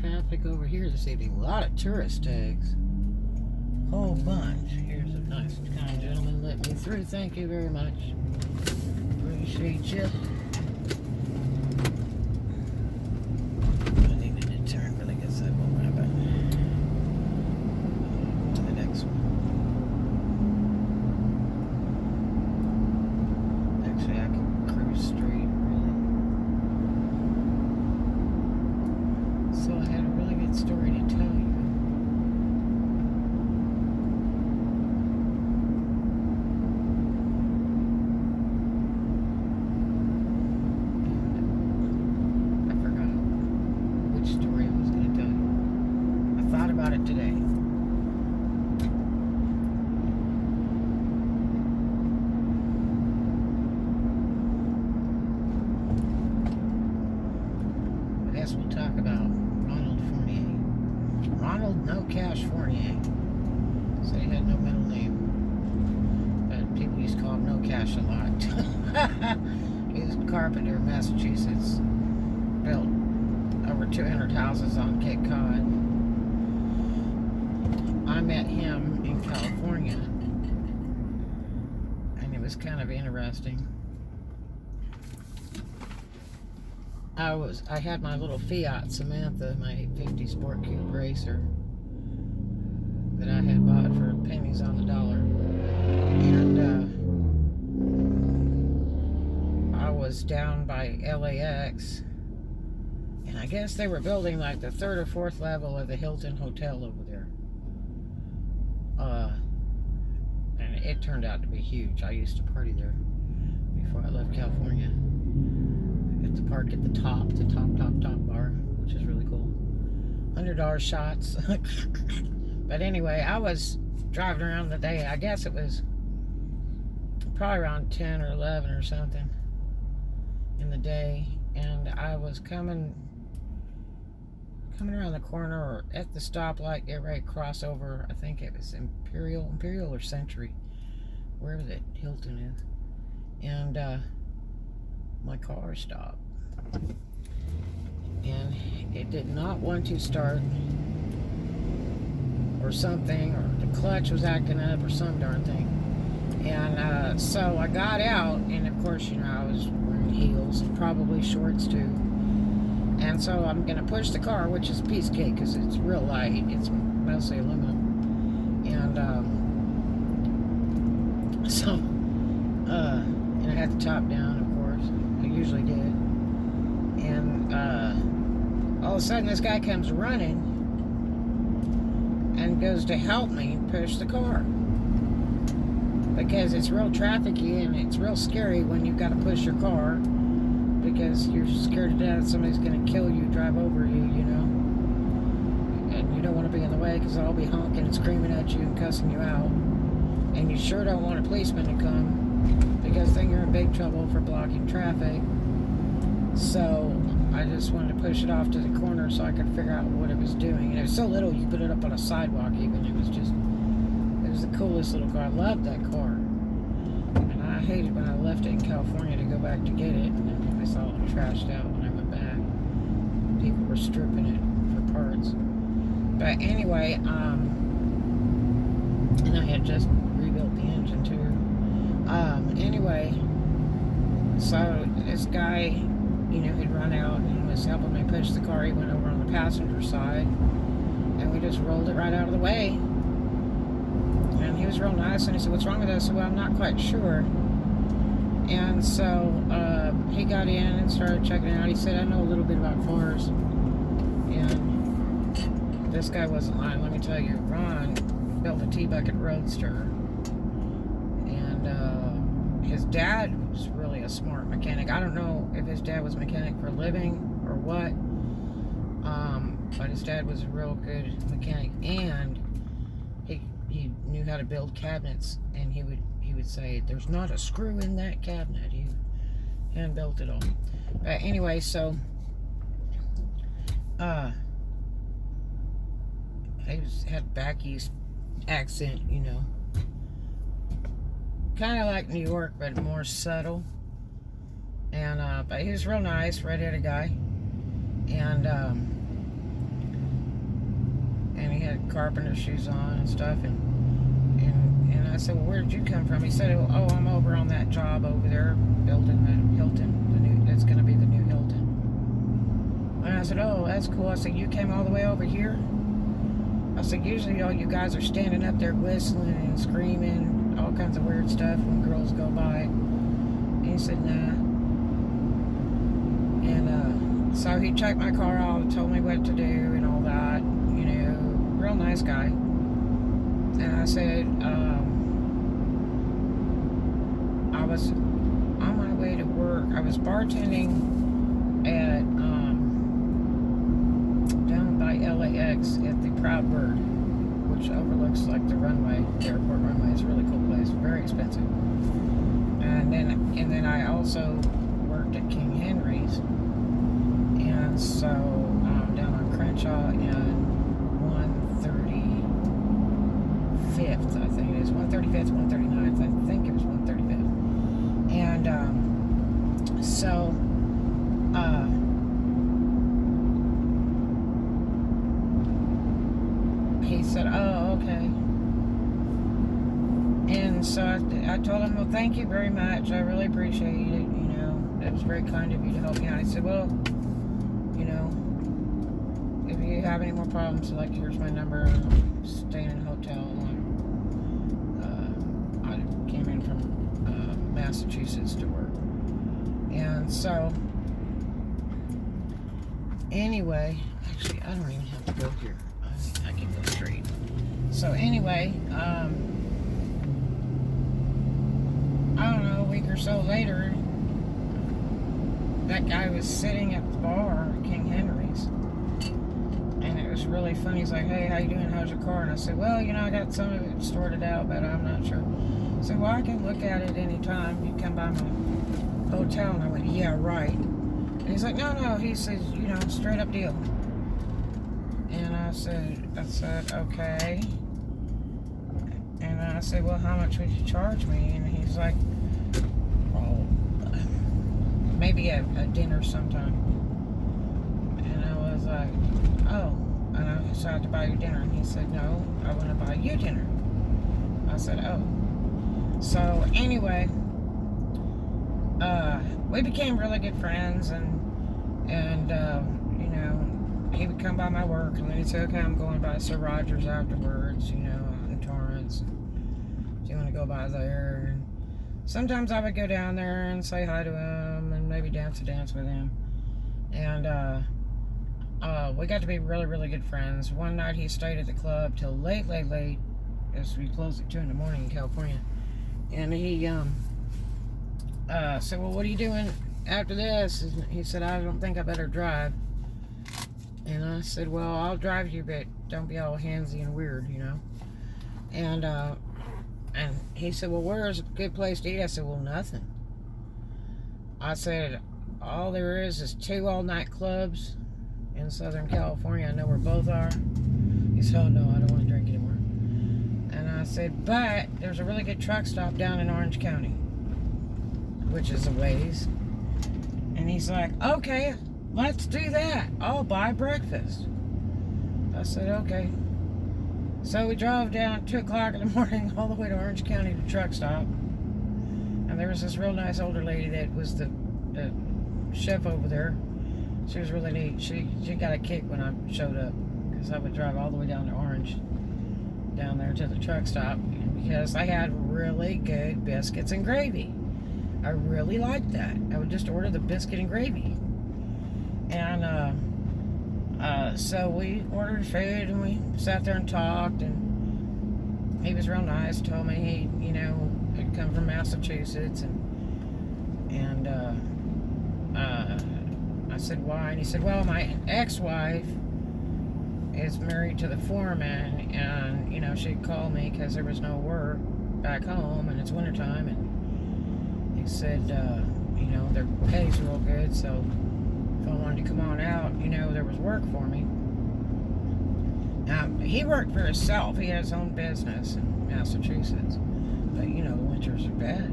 traffic over here this evening. A lot of tourist tags. Whole bunch. Here's a nice, kind gentleman let me through. Thank you very much. Appreciate you. I needed to turn, but I guess I won't have it. To the next one. Actually, I can cruise straight, really. So I had a really good story to tell you. Today. I guess we'll talk about Ronald Fournier. Ronald No Cash Fournier. So he had no middle name. But people used to call him No Cash a lot. He was a carpenter in Massachusetts. Built over 200 houses on Cape Cod. I met him in California, and it was kind of interesting. I had my little Fiat Samantha, my 850 Sport Cube racer that I had bought for pennies on the dollar, and I was down by LAX, and I guess they were building like the 3rd or 4th level of the Hilton Hotel over there. And it turned out to be huge. I used to party there before I left California. I got to park at the top bar, which is really cool. $100 shots. But anyway, I was driving around the day. I guess it was probably around 10 or 11 or something in the day, and I was coming around the corner or at the stoplight, get ready to cross over. I think it was Imperial or Century, wherever the Hilton is, and my car stopped, and it did not want to start, or something, or the clutch was acting up, or some darn thing. And so I got out, and of course, you know, I was wearing heels, probably shorts too. And so I'm going to push the car, which is a piece of cake because it's real light. It's mostly aluminum. And and I had the top down, of course. I usually did. And all of a sudden this guy comes running and goes to help me push the car. Because it's real trafficky and it's real scary when you've got to push your car. Because you're scared to death somebody's going to kill you, drive over you, you know. And you don't want to be in the way because they'll all be honking and screaming at you and cussing you out. And you sure don't want a policeman to come because then you're in big trouble for blocking traffic. So I just wanted to push it off to the corner so I could figure out what it was doing. And it was so little you could put it up on a sidewalk even. It was the coolest little car. I loved that car. And I hated when I left it in California to go back to get it. And then I saw it trashed out when I went back. People were stripping it for parts. But anyway, and I had just rebuilt the engine too. Anyway, so this guy, you know, he'd run out and was helping me push the car. He went over on the passenger side, and we just rolled it right out of the way. And he was real nice, and he said, "What's wrong with us?" I said, "Well, I'm not quite sure." And so he got in and started checking it out. He said, "I know a little bit about cars." And this guy wasn't lying. Let me tell you, Ron built a T-Bucket Roadster. And his dad was really a smart mechanic. I don't know if his dad was a mechanic for a living or what. But his dad was a real good mechanic. And he knew how to build cabinets. And he would say, "There's not a screw in that cabinet." He hand built it all. But anyway, so he had back east accent, you know, kind of like New York, but more subtle. And but he was real nice, red-headed guy. And and he had carpenter shoes on and stuff, and I said, well, where did you come from? He said, oh, I'm over on that job over there, building the Hilton, it's going to be the new Hilton. And I said, oh, that's cool. I said, you came all the way over here? I said, usually all you guys are standing up there whistling and screaming, all kinds of weird stuff when girls go by. And he said, nah. And so he checked my car out and told me what to do and all that, you know, real nice guy. And I said, I was on my way to work. I was bartending at down by LAX at the Proud Bird, which overlooks like the runway, the airport runway. It's a really cool place, very expensive. And then I also worked at King Henry's, and so down on Crenshaw and 135th, I think it is 135th, 139th. I think it was 135th. And so he said, oh, okay. And so I told him, well, thank you very much. I really appreciate it. You know, it was very kind of you to help me out. He said, well, you know, if you have any more problems, like, here's my number. I'm staying in a hotel. I came in from Massachusetts to work. And so, anyway, actually, I don't even have to go here. I can go straight. So, anyway, I don't know, a week or so later, that guy was sitting at the bar at King Henry's. And it was really funny. He's like, hey, how you doing? How's your car? And I said, well, you know, I got some of it sorted out, but I'm not sure. I said, well, I can look at it anytime you come by my hotel. And I went, yeah, right. And he's like, no. He says, you know, straight up deal. And I said, okay. And I said, well, how much would you charge me? And he's like, well, maybe a dinner sometime. And I was like, oh. And I decided to buy you dinner. And he said, no, I want to buy you dinner. I said, oh. So anyway, we became really good friends, and you know, he would come by my work, and then he'd say, okay, I'm going by Sir Rogers afterwards, you know, in Torrance. Do you want to go by there? And sometimes I would go down there and say hi to him, and maybe dance a dance with him. And we got to be really, really good friends. One night he stayed at the club till late, as we closed at 2 in the morning in California. And he said, well, what are you doing after this? And he said, I don't think I better drive. And I said, well, I'll drive you, but don't be all handsy and weird, you know. And he said, well, where's a good place to eat? I said, well, nothing. I said, all there is 2 all-night clubs in Southern California. I know where both are. He said, oh, no, I don't want to drink anymore. And I said, but there's a really good truck stop down in Orange County, which is a ways. And he's like, okay, let's do that. I'll buy breakfast. I said, okay. So we drove down at 2 o'clock in the morning all the way to Orange County to truck stop. And there was this real nice older lady that was the chef over there. She was really neat. She got a kick when I showed up, because I would drive all the way down to Orange, down there to the truck stop, because I had really good biscuits and gravy. I really liked that. I would just order the biscuit and gravy. And so we ordered food, and we sat there and talked, and he was real nice. Told me he, you know, had come from Massachusetts, and I said, why? And he said, well, my ex-wife is married to the foreman, and, you know, she'd call me because there was no work back home, and it's wintertime, and he said, you know, their pay's real good, so if I wanted to come on out, you know, there was work for me. Now, he worked for himself. He had his own business in Massachusetts, but, you know, the winters are bad.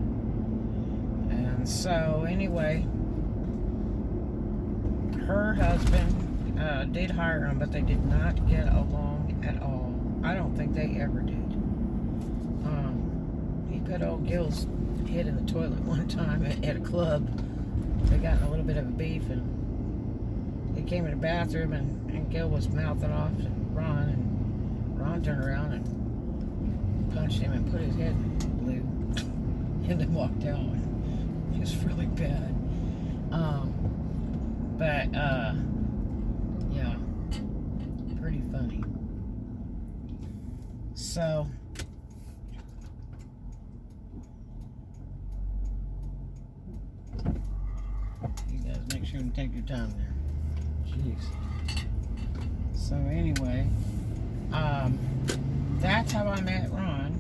And so, anyway, her husband did hire him, but they did not get along at all. I don't think they ever did. He put old Gil's head in the toilet one time at a club. They got in a little bit of a beef, and he came in the bathroom, and Gil was mouthing off to Ron, and Ron turned around and punched him and put his head in blue, and then walked out. It was really bad. Yeah, pretty funny. So, you guys make sure and take your time there. Jeez. So anyway, that's how I met Ron.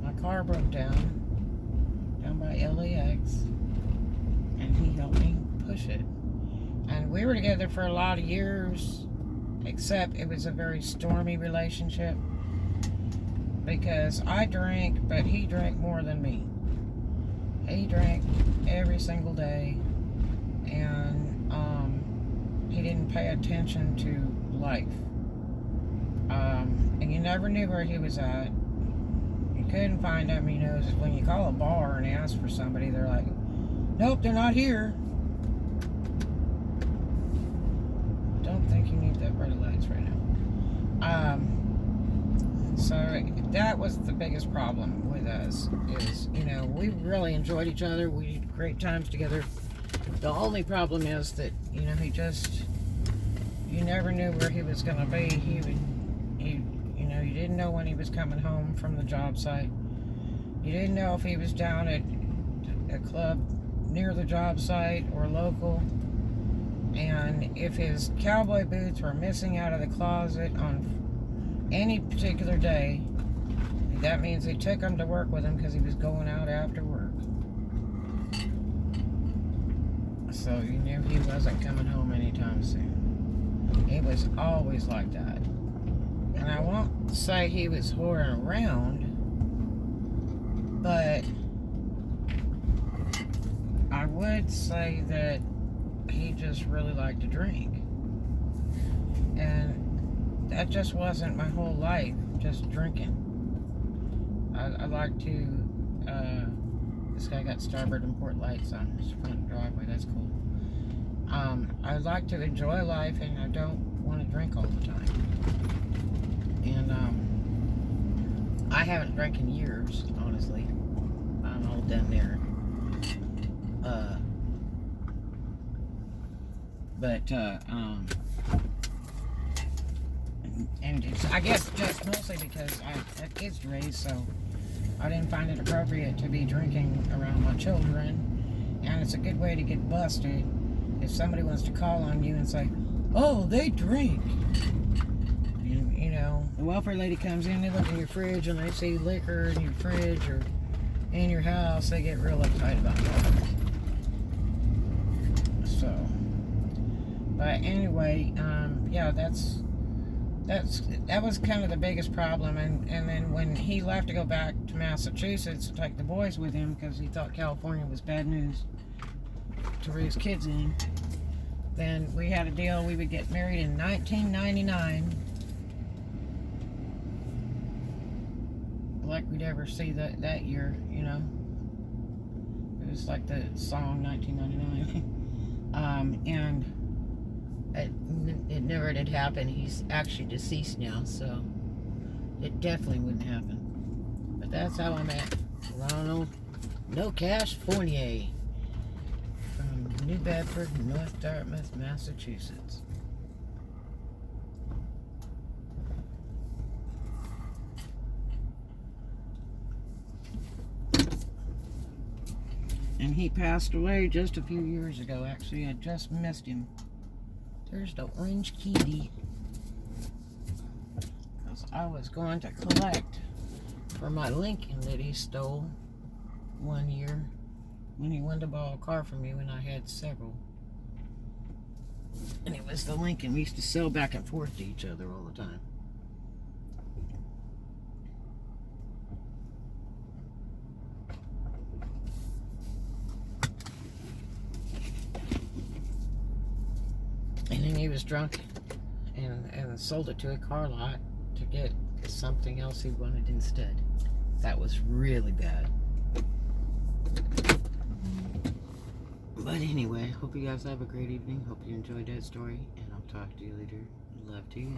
My car broke down by LAX, and he helped me push it. And we were together for a lot of years, except it was a very stormy relationship because I drank, but he drank more than me. He drank every single day, and he didn't pay attention to life. And you never knew where he was at. You couldn't find him. You know, when you call a bar and ask for somebody, they're like, nope, they're not here. Don't think you need that red lights right now. So that was the biggest problem with us is, you know, we really enjoyed each other. We had great times together. The only problem is that, you know, you never knew where he was going to be. You know, you didn't know when he was coming home from the job site. You didn't know if he was down at a club near the job site or local. And if his cowboy boots were missing out of the closet on any particular day, that means they took him to work with him because he was going out after work. So you knew he wasn't coming home anytime soon. It was always like that. And I won't say he was whoring around, but I would say that he just really liked to drink. And that just wasn't my whole life, just drinking. I like to, this guy got starboard and port lights on his front driveway, that's cool. I like to enjoy life, and I don't want to drink all the time. And I haven't drank in years, honestly. I'm all done there. And it's, I guess just mostly because I have kids to raise, so I didn't find it appropriate to be drinking around my children. And it's a good way to get busted if somebody wants to call on you and say, oh, they drink. You know, the welfare lady comes in, they look in your fridge and they see liquor in your fridge or in your house, they get real uptight about that. So, but anyway, yeah, that was kind of the biggest problem. And then when he left to go back to Massachusetts to take the boys with him because he thought California was bad news to raise kids in, then we had a deal. We would get married in 1999. Like we'd ever see that year, you know. It was like the song 1999. And it never did happen. He's actually deceased now, so it definitely wouldn't happen. But that's how I met Ronald No Cash Fournier from New Bedford, North Dartmouth, Massachusetts. And he passed away just a few years ago. Actually, I just missed him. There's the orange kitty. Because I was going to collect for my Lincoln that he stole one year when he wanted to borrow a car from me when I had several. And it was the Lincoln. We used to sell back and forth to each other all the time. And then he was drunk and sold it to a car lot to get something else he wanted instead. That was really bad. But anyway, hope you guys have a great evening. Hope you enjoyed that story, and I'll talk to you later. Love to you.